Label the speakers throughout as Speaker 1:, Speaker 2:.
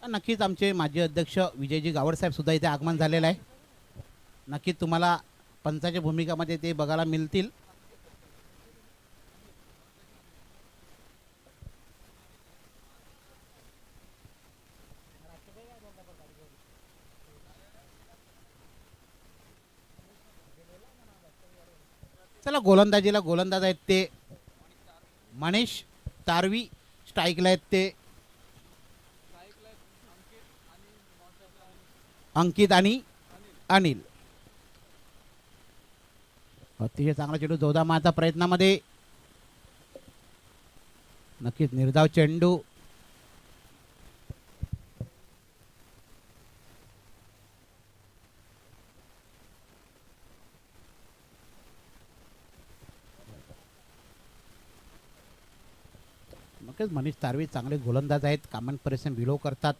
Speaker 1: नक्कीच आमचे माजी अध्यक्ष विजयजी गावडसाहेब सुद्धा इथे आगमन झालेलं आहे. नक्कीच तुम्हाला पंचाच्या भूमिकामध्ये ते बघायला मिळतील. चला गोलंदाजीला गोलंदाज आहेत ते मनीष तारवी, स्ट्राईकला आहेत ते अंकित आणि अनिल. अतिशय चांगला चेंडू जोरदार मारण्याचा प्रयत्नामध्ये नक्कीच निर्धाव चेंडू. नक्कीच मनीष तारवी चांगले गोलंदाज आहेत, कामन परिश्रम बिलो करतात.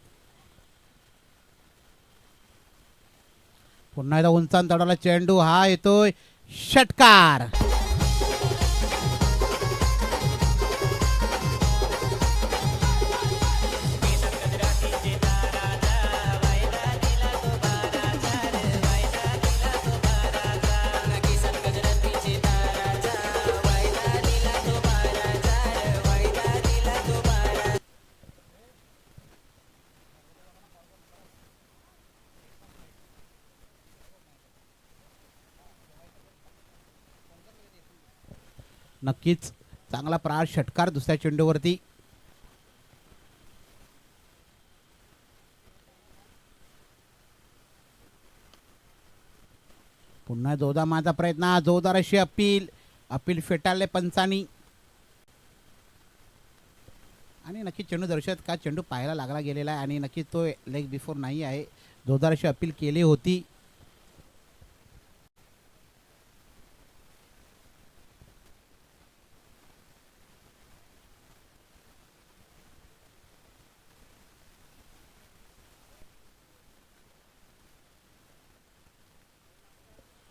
Speaker 1: पुन्हा एकदा उंचान तडाला चेंडू, हा येतोय षटकार. नक्कीच चांगला प्रहार, षटकार दुसऱ्या चेंडूवरती. पुन्हा जोरदार मारण्याचा प्रयत्न, जोरदार अशी अपील फेटाळले पंचानी. आणि नक्की चेंडू दर्शक का चेंडू पाहायला लागला गेलेला आहे आणि नक्की तो लेग बिफोर नाही आहे. जोरदार अशी अपील केली होती.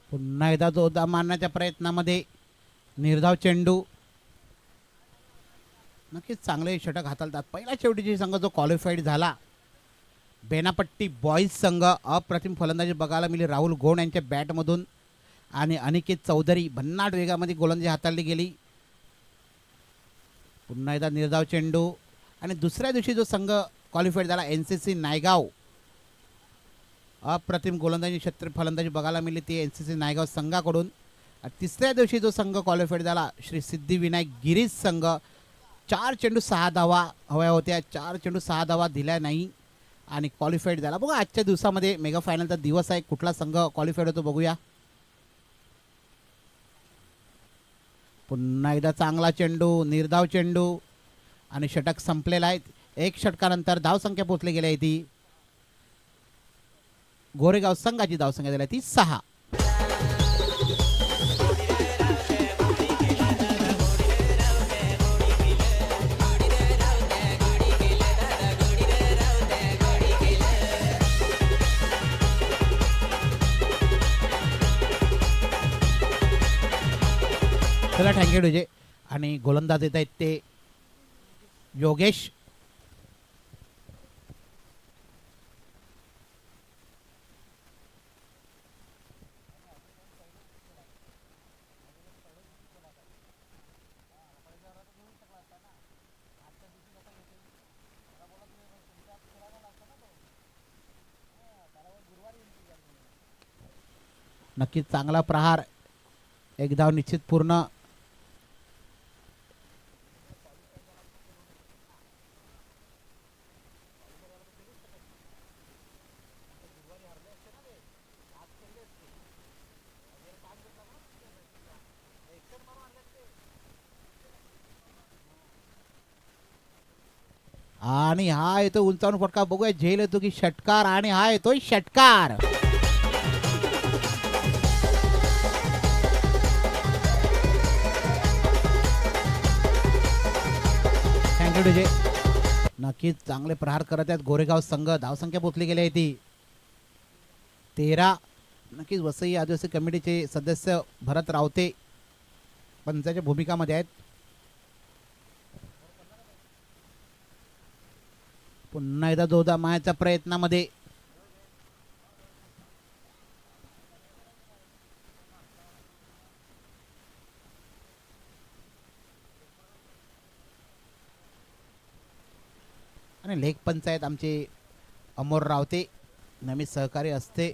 Speaker 1: पुन्हा एकदा जोरदार मारण्याच्या प्रयत्नामध्ये निर्धाव चेंडू. नक्कीच चांगले षटक हाताळतात. पहिल्या शेवटीची संघ जो क्वालिफाईड झाला बेनापट्टी बॉईज संघ, अप्रतिम फलंदाजी बघायला मिळाली राहुल गोंड यांच्या बॅटमधून आणि अनिकेत चौधरी भन्नाट वेगामध्ये गोलंदाजी हाताळली गेली. पुन्हा एकदा निर्धाव चेंडू. आणि दुसऱ्या दिवशी जो संघ क्वालिफाईड झाला NCC नायगाव, अप्रतिम गोलंदाजी क्षेत्र फलंदाजी बघायला मिळाली ती NCC नायगाव संघाकडून. तिसऱ्या दिवशी जो संघ क्वालिफाईड झाला श्री सिद्धिविनायक गिरीश संघ, 4 चेंडू 6 धावा हव्या होत्या, 4 चेंडू 6 धावा दिल्या नाही आणि क्वालिफाईड झाला. बघा आजच्या दिवसामध्ये मेगा फायनलचा दिवस आहे, कुठला संघ क्वालिफाईड होतो बघूया. पुन्हा एकदा चांगला चेंडू, निर्धाव चेंडू आणि षटक संपलेला आहे. 1 षटकानंतर धावसंख्या पोहोचली गेली आहे ती गोरेगाव संघाची धावसंख्या झाली ती 6. चला थँक्यू डीजे. आणि गोलंदाज येत आहेत ते योगेश. नक्कीच चांगला प्रहार, 1 धाव निश्चित पूर्ण. आणि हा येतो उंचावून फटका, बघूया झेल येतो की षटकार. आणि हा येतोय षटकार. Thank you DJ. नक्कीच चांगले प्रहार करत आहेत गोरेगाव संघ. धावसंख्या पोचली गेली आहे ती 13. नक्कीच वसई आदिवासी कमिटीचे सदस्य भरत रावते पंचाच्या भूमिकामध्ये आहेत. पुन्हा एकदा जोरदार मारण्याच्या प्रयत्नामध्ये आणि लेख पंचायत आमचे अमोल रावते नेहमी सहकारी असते.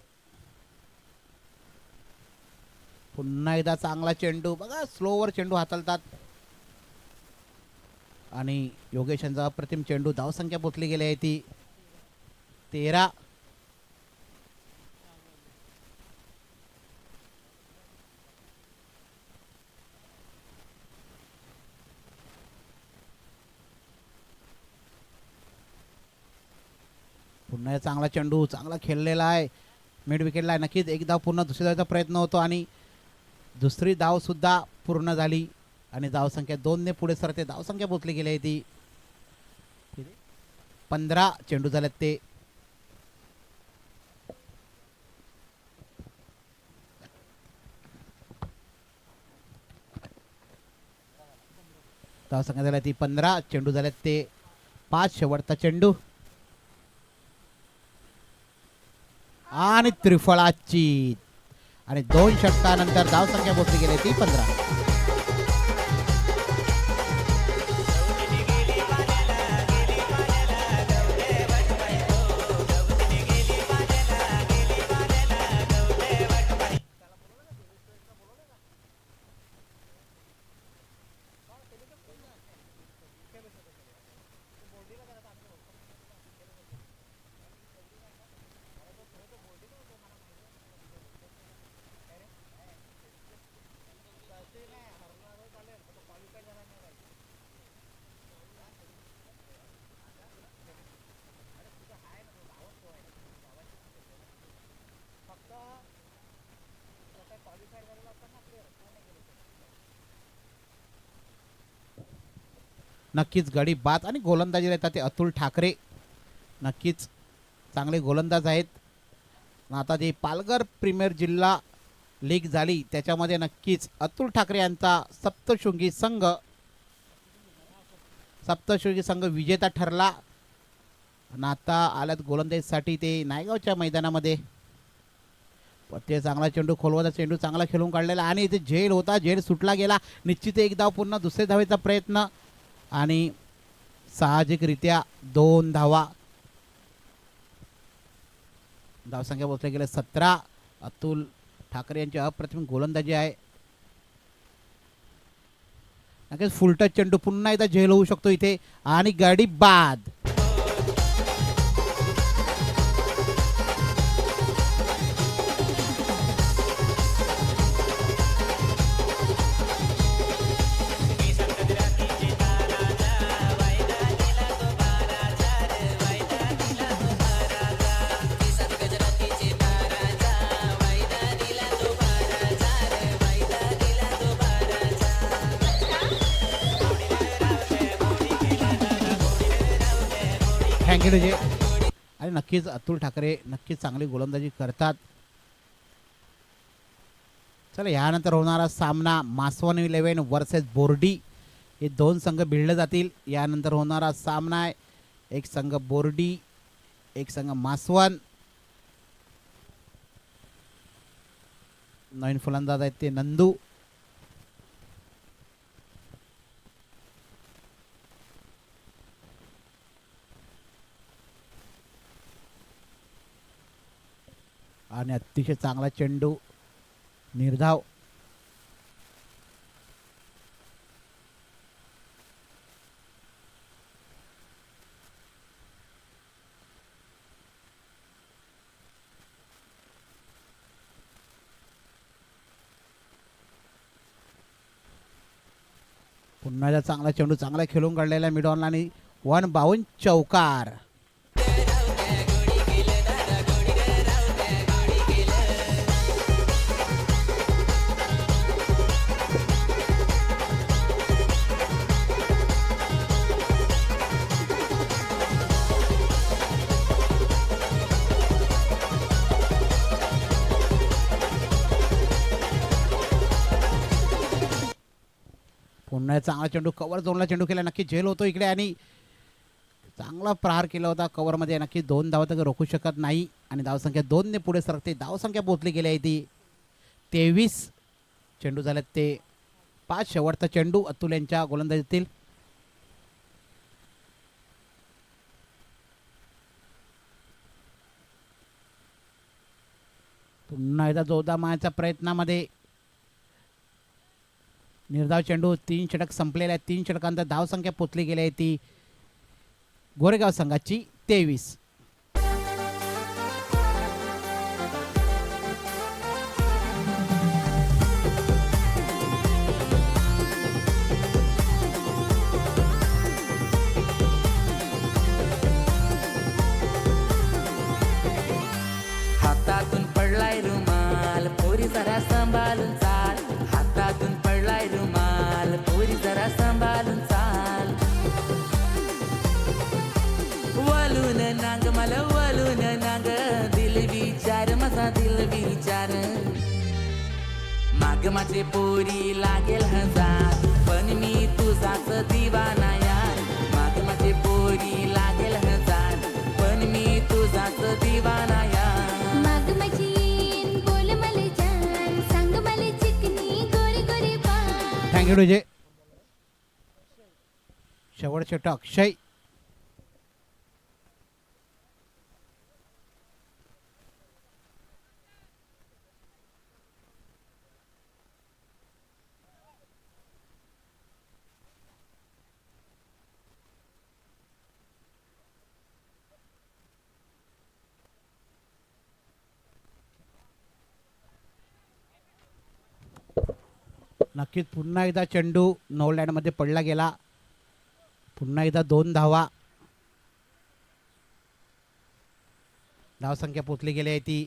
Speaker 1: पुन्हा एकदा चांगला चेंडू बघा, स्लोवर चेंडू हाताळतात आणि योगेश यांचा अप्रतिम चेंडू. धावसंख्या पोचली गेली आहे ती 13. पुन्हा चांगला चेंडू, चांगला खेळलेला आहे, मिड विकेटला आहे. नक्कीच एक धाव पूर्ण, दुसरी धावचा प्रयत्न होतो आणि दुसरी धाव सुद्धा पूर्ण झाली आणि धावसंख्या 2 ने पुढे सरते. धावसंख्या पोचली गेली आहे ती 15. चेंडू झालेत ते. धावसंख्या झाल्या ती 15. चेंडू झालेत ते 5. शेवटचा चेंडू आणि त्रिफळाची आणि 2 षटकानंतर धावसंख्या पोचली गेली ती 15. नक्कीच गडी बाद आणि गोलंदाजी येतात ते अतुल ठाकरे. नक्कीच चांगले गोलंदाज आहेत. आता जी पालघर प्रीमियर जिल्हा लीग झाली त्याच्यामध्ये नक्कीच अतुल ठाकरे यांचा सप्तशृंगी संघ विजेता ठरला. आणि आता आल्यात गोलंदाजीसाठी ते नायगावच्या मैदानामध्ये. ते चांगला चेंडू, खोलवाचा चेंडू चांगला खेळून काढलेला आणि इथे झेल होता, झेल सुटला गेला. निश्चित एक धाव पुन्हा दुसऱ्या धावेचा प्रयत्न आणि साहजिकरित्या 2 धावा. धावसंख्या पोचले गेले 17. अतुल ठाकरे यांची अप्रतिम गोलंदाजी आहे. नक्कीच फुलटच चेंडू, पुन्हा एकदा झेल होऊ शकतो इथे आणि गाडी बाद. Thank you DJ. आणि नक्कीच अतुल ठाकरे नक्कीच चांगली गोलंदाजी करतात. चला यानंतर होणारा सामना मासवण 11 वर्सेस बोर्डी, हे 2 संघ भिडले जातील. यानंतर होणारा सामना आहे एक संघ बोर्डी, एक संघ मासवण. नवीन फलंदाज आहेत ते नंदू. आणि अतिशय चांगला चेंडू, निर्धाव. पुन्हा चांगला चेंडू, चांगला खेळून काढलेला मिड ऑनला आणि 1 चौकार. पुन्हा चांगला चेंडू, कव्हर झोनला चेंडू केला. नक्की झेल होतो इकडे आणि चांगला प्रहार केला होता कव्हरमध्ये. नक्की 2 धावा तर रोखू शकत नाही आणि धावसंख्या 2 ने पुढे सरकते. धावसंख्या पोहोचली गेली आहे ती 23. चेंडू झालेत ते 5. शेवटचा चेंडू अतुल यांच्या गोलंदाजीतील. पुन्हा एकदा जोरदार मारण्याच्या प्रयत्नामध्ये निर्धाव चेंडू. 3 षटक संपलेले आहेत. 3 षटकांतर धावसंख्या पोचली गेली आहे ती गोरेगाव संघाची 23.
Speaker 2: हातातून पडलाय रुमाल पोरी जरा सांभाळून चाल. हातातून पडलाय रुमाल पोरी जरा सांभाळून चाल. वलून नांग मला वलून नांग दिल विचार माझा दिल विचार. माग माझे पोरी लागेल हजार पण मी तुझाच दिवाना यार. माग माझे पोरी लागेल हजार पण मी तुझाच दिवाना यार.
Speaker 3: माग माझी येईन बोल मला जान सांग मला चिकनी गोरी गोरी पान.
Speaker 1: Thank you DJ. शेवटचे षटक अक्षय. नक्कीच पुन्हा एकदा चेंडू नो लँडमध्ये पडला गेला. पुन्हा एकदा 2 धावा. धावसंख्या पोचली गेली आहे ती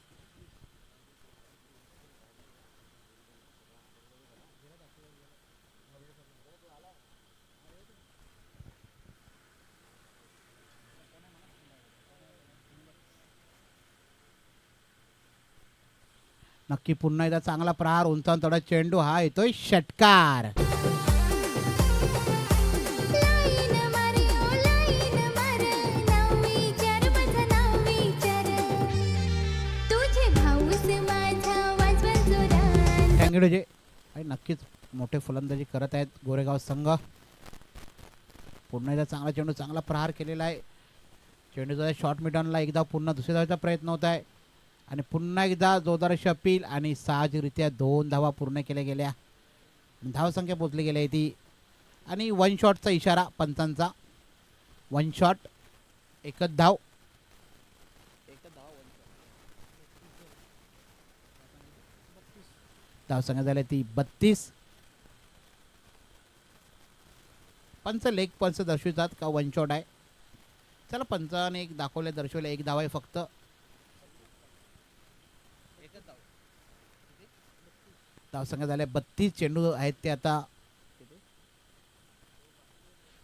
Speaker 1: नक्की पुन्हा एकदा चांगला प्रहार. उंचावून चेंडू. हा येतोय षटकार.
Speaker 3: लाईन मारे ओ लाईन मार नाव विचार माझं नाव विचार. तुझे भाऊस माझा वाजवा जोरात.
Speaker 1: Thank you DJ. आणि नक्कीच मोठे फलंदाजी करत आहेत गोरेगाव संघ. पुन्हा एकदा चांगला चेंडू. चांगला प्रहार केलेला आहे. चेंडूचा शॉर्ट मिडॉनला एकदा पुन्हा दुसऱ्या धावेचा प्रयत्न होत आहे आणि पुन्हा एकदा जोरदार अशी अपील आणि साहजिकरित्या 2 धावा पूर्ण केल्या गेल्या. धावसंख्या पोचली गेली आहे ती आणि 1 शॉटचा इशारा पंचांचा. 1 शॉट एकच धाव. धावसंख्या झाली ती 32. पंच लेग पंच दर्शवितात का 1 शॉट आहे. चला पंचाने एक दाखवले दर्शवले. 1 धाव आहे फक्त. धावसंख्या झाल्या 32. चेंडू आहेत ते आता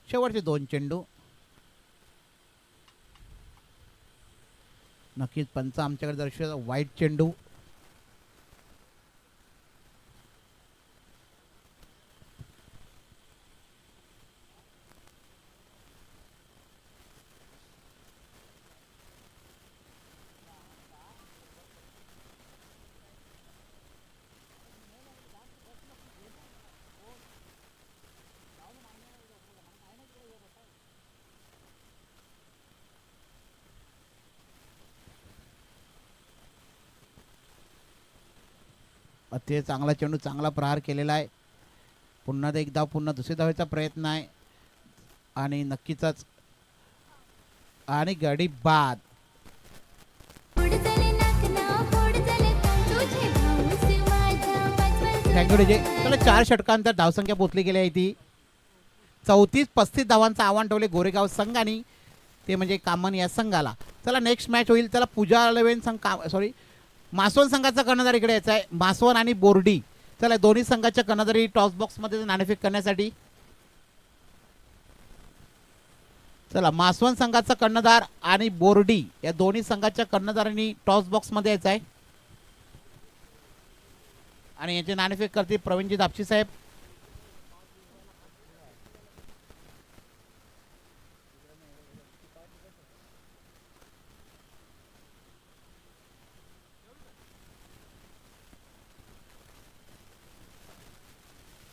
Speaker 1: शेवटचे 2 चेंडू. नक्कीच पंच आमच्याकडे दर्शवतात वाईट चेंडू. अतिशय चांगला चेंडू. चांगला प्रहार केलेला आहे. पुन्हा एक धाव. पुन्हा दुसरी धावेचा प्रयत्न आहे आणि नक्कीच आणि गडी बाद.
Speaker 3: पुढ चले नाकना पुढ चले तुझे भाऊस माझा वाजवा जोरात.
Speaker 1: Thank you DJ. चला 4 षटकांतर धावसंख्या पोचली गेली आहे ती 34-35 धावांचं आव्हान ठेवले गोरेगाव संघाने. ते म्हणजे कामन या संघाला. चला नेक्स्ट मॅच होईल. चला पूजा लेवेन संघ मासवण संघाचा कर्णधार इकडे यायचा आहे. मासवण आणि बोर्डी. चला दोन्ही संघाच्या कर्णधारी टॉस बॉक्समध्ये नाणेफेक करण्यासाठी. चला मासवण संघाचा कर्णधार आणि बोर्डी या दोन्ही संघाच्या कर्णधारांनी टॉस बॉक्समध्ये यायचं आहे आणि याचे नाणेफेक करतील प्रवीणजी दापशी साहेब.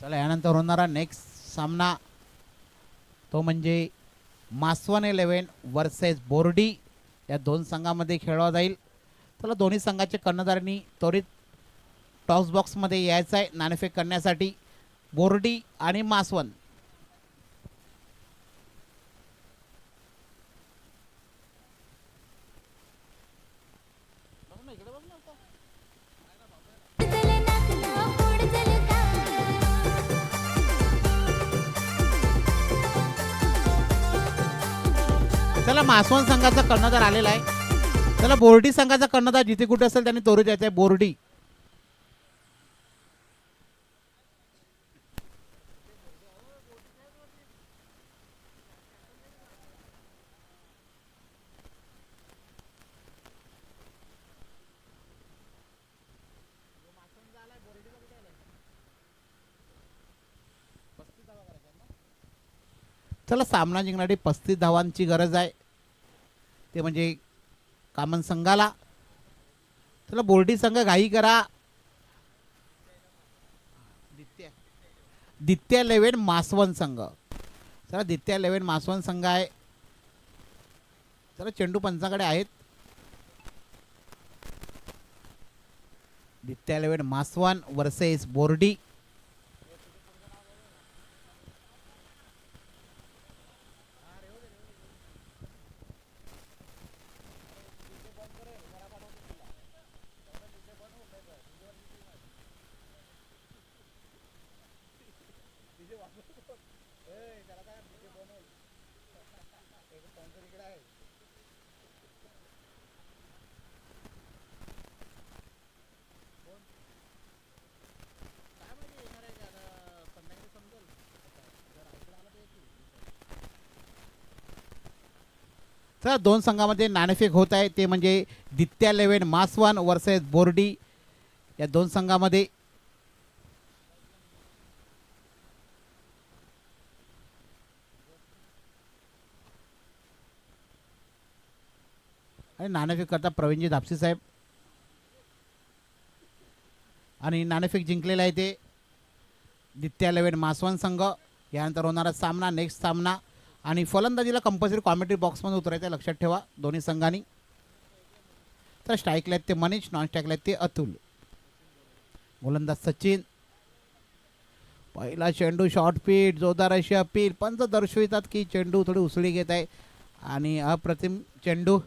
Speaker 1: चला यानंतर होणारा नेक्स्ट सामना तो म्हणजे मासवण 11 वर्सेस बोर्डी या दोन संघामध्ये खेळला जाईल. चला दोन्ही संघाचे कर्णधारांनी त्वरित टॉस बॉक्समध्ये यायचं आहे नाणेफेक करण्यासाठी. बोर्डी आणि मासवण.
Speaker 3: चले नाकना फोड चले कान
Speaker 1: चला मासवण संघाचा कर्णधार आलेला आहे. चला बोर्डी संघाचा कर्णधार जिथे कुठे असेल त्यांनी त्वरित यायचं आहे. बोर्डी. चला सामना जिंकण्यासाठी 35 धावांची गरज आहे ते म्हणजे कामन संघाला. चला बोर्डी संघ घाई करा. दित्या 11 मासवण संघ. चला दित्या 11 मासवण संघ आहे. चला चेंडू पंचाकडे आहेत. दित्या 11 मासवण वर्सेस बोर्डी. तर दोन संघामध्ये नाणेफेक होत आहे ते म्हणजे दित्या 11 मासवण वर्सेस बोर्डी या दोन संघामध्ये. आणि नाणेफेक करता प्रवीणजी धापसी साहेब. आणि नाणेफेक जिंकलेला आहे ते दित्या 11 मासवण संघ. यानंतर होणारा सामना नेक्स्ट सामना. आणि फलंदाजीला कंपल्सरी कॉमेंट्री बॉक्समध्ये उतरायचं लक्षात ठेवा दोन्ही संघांनी. तर स्ट्राईकला आहेत ते मनीष, नॉन स्ट्राईकला आहेत ते अतुल. गोलंदाज सचिन. पहिला चेंडू शॉर्ट पीट जोरदार अशी अपील. पंच दर्शवितात की चेंडू थोडी उसळी घेत आहे आणि अप्रतिम चेंडू.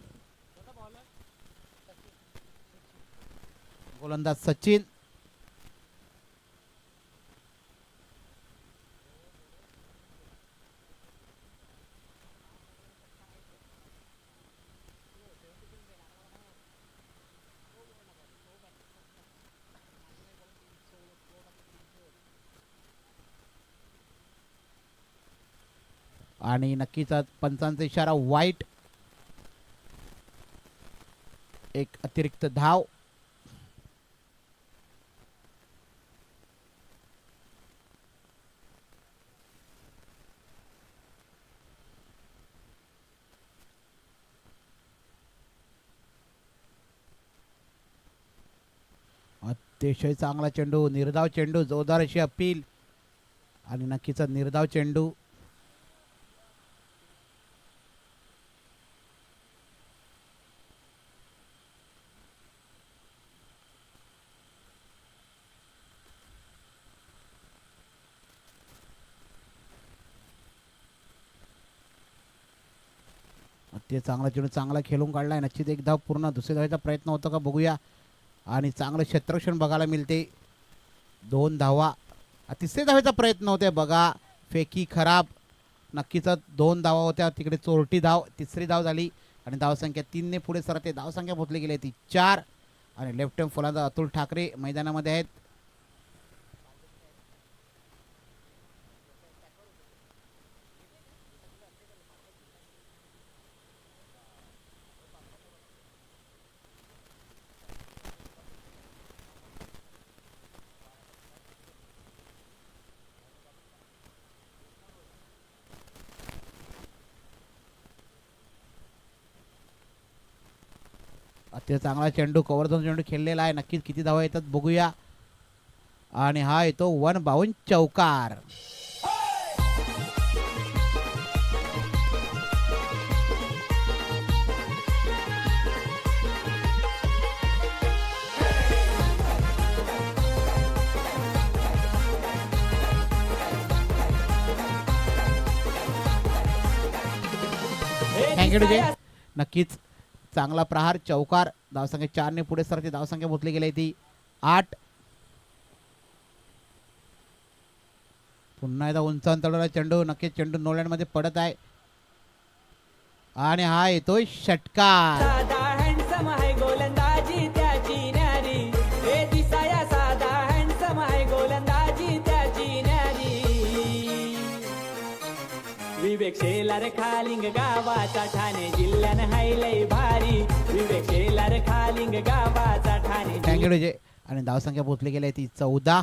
Speaker 1: गोलंदाज सचिन. आणि नक्कीच पंचांचा इशारा वाईट. एक अतिरिक्त धाव. अतिशय चांगला चेंडू, निर्धाव चेंडू, जोरदार अशी अपील आणि नक्कीच निर्धाव चेंडू. ते चांगला चेंडू चांगला खेळून काढलाय. निश्चित एक धाव पूर्ण. दुसऱ्या धावाचा प्रयत्न होतो का बघूया. आणि चांगलं क्षेत्ररक्षण बघायला मिळते. 2 धावा. तिसऱ्या धावेचा प्रयत्न होते बघा. फेकी खराब. नक्कीच 2 धावा होत्या तिकडे. चोरटी धाव. तिसरी धाव झाली आणि धावसंख्या 3 ने पुढे सरते. धावसंख्या पोहोचली गेली ती 4. आणि लेफ्ट हँड फलंदाज अतुल ठाकरे मैदानामध्ये आहेत. अतिशय चांगला चेंडू, कव्हर झोन चेंडू खेळलेला आहे. नक्कीच किती धावा येतात बघूया. आणि हा येतो 1 चौकार. Thank you DJ. नक्कीच चांगला प्रहार चौकार. धावसंख्या 4 ने पुढे सरते. धावसंख्या मोजली गेली ती 8. पुन्हा एकदा उंच अंतराला चेंडू. नक्कीच चेंडू नोलँड मध्ये पडत आहे आणि हा येतोय षटकार.
Speaker 4: साधा हँडसम आहे गोलंदाजी त्याची न्यारी, हे दिसाया साधा हँडसम आहे गोलंदाजी त्याची न्यारी. विवेक शेलार खालिंग गावाचा ठाणे जिल्ह्यानं हाय लय भारी, विवेक शेलार खालिंग गावाचा ठाणे.
Speaker 1: Thank you DJ. आणि धावसंख्या पोचली गेली ती 14.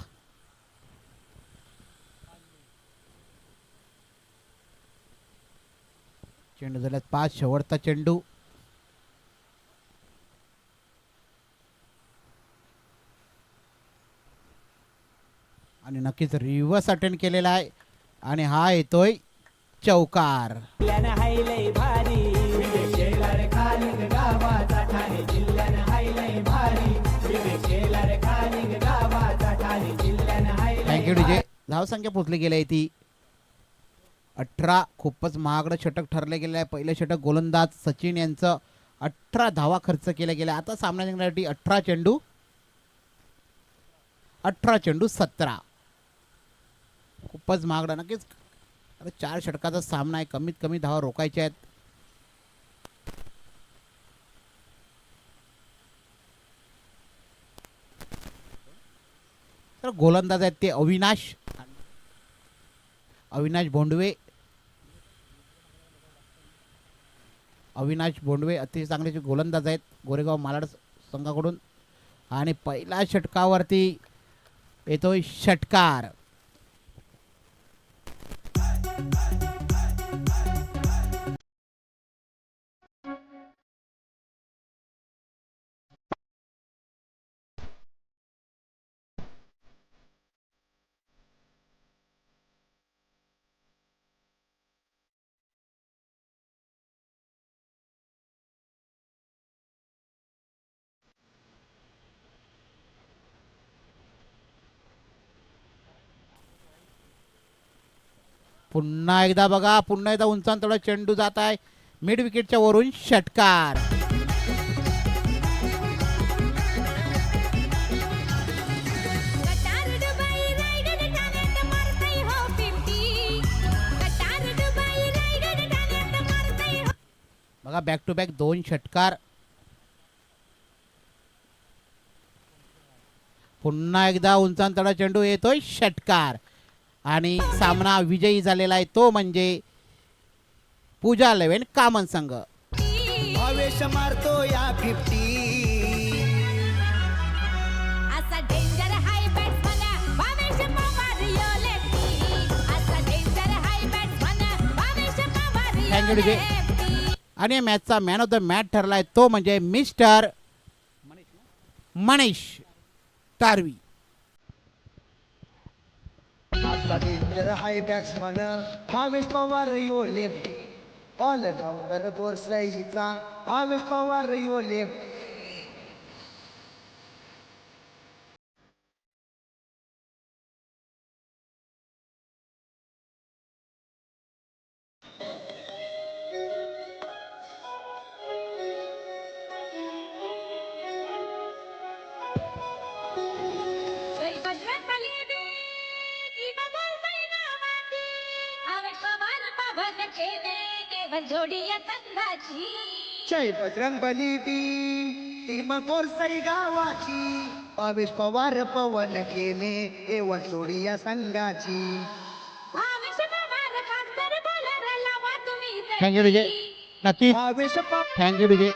Speaker 1: चेंडू झाल्यात 5. शेवटचा चेंडू. आणि नक्कीच रिव्हर्स अटेंड केलेला आहे आणि हा येतोय चौकार.
Speaker 4: जिल्ह्यानं हाय लय भारी, विवेक शेलार खालिंग गावाचा ठाणे जिल्ह्यानं हाय लय भारी, विवेक शेलार खालिंग गावाचा ठाणे जिल्ह्यानं हाय लय
Speaker 1: थँक्यू डीजे. धावसंख्या पोचली गेली आहे ती 18. खूपच महागडं षटक ठरले गेले आहे. पहिले षटक गोलंदाज सचिन यांचं 18 धावा खर्च केल्या गेल्या. आता सामना जिंकण्यासाठी 18 चेंडू 17. खूपच महागडा. नक्कीच 4 षटकाचा सामना आहे. कमीत कमी धावा रोखायच्या आहेत. तर गोलंदाज आहेत ते अविनाश बोंडवे अतिशय चांगले गोलंदाज आहेत गोरेगाव मालाड संघाकडून. आणि पहिल्या षटकावरती येतोय षटकार. पुन्हा एकदा बघा. पुन्हा एकदा उंचांतोडा चेंडू जात आहे. मिड विकेटच्या वरून षटकार.
Speaker 3: कटार दुबई रायगड ठाण्यात मारतय हो 50, कटार दुबई रायगड ठाण्यात मारतय हो.
Speaker 1: बघा बॅक टू बॅक 2 षटकार. पुन्हा एकदा उंचांतोडा चेंडू येतोय षटकार. आणि सामना विजयी झालेला आहे तो म्हणजे पूजा 11 कामन संघ.
Speaker 4: भावेश मारतो या 50.
Speaker 3: असा डेंजर हाय बॅट्समन भावेश पवार यो लेफ्टी, असा danger high batsman Bhavesh Pawar yo
Speaker 1: Thank you, DJ.
Speaker 3: Lefty.
Speaker 1: आणि या मॅचचा मॅन ऑफ द मॅच ठरलाय तो म्हणजे मिस्टर मनीष तारवी.
Speaker 5: आता डेंजर हाय बॅट्समन भावेश पवार यो लेफ्टी, ऑलराऊंडर बोर्सराईचा भावेश पवार यो लेफ्टी.
Speaker 3: बजरंग बली की बबल मैना माती, भावेश पवार पवन खेळे केवळ जोडी या संघाची.
Speaker 5: जय बजरंग बली टीम बोरसई गावाची, भावेश पवार पवन केने एवढ जोडी या संघाची.
Speaker 3: भावेश पवार खासदार बॉलर लावा तुम्ही
Speaker 1: थँक्यू विजय. नक्की
Speaker 5: भावेश पवार
Speaker 1: थँक्यू विजय.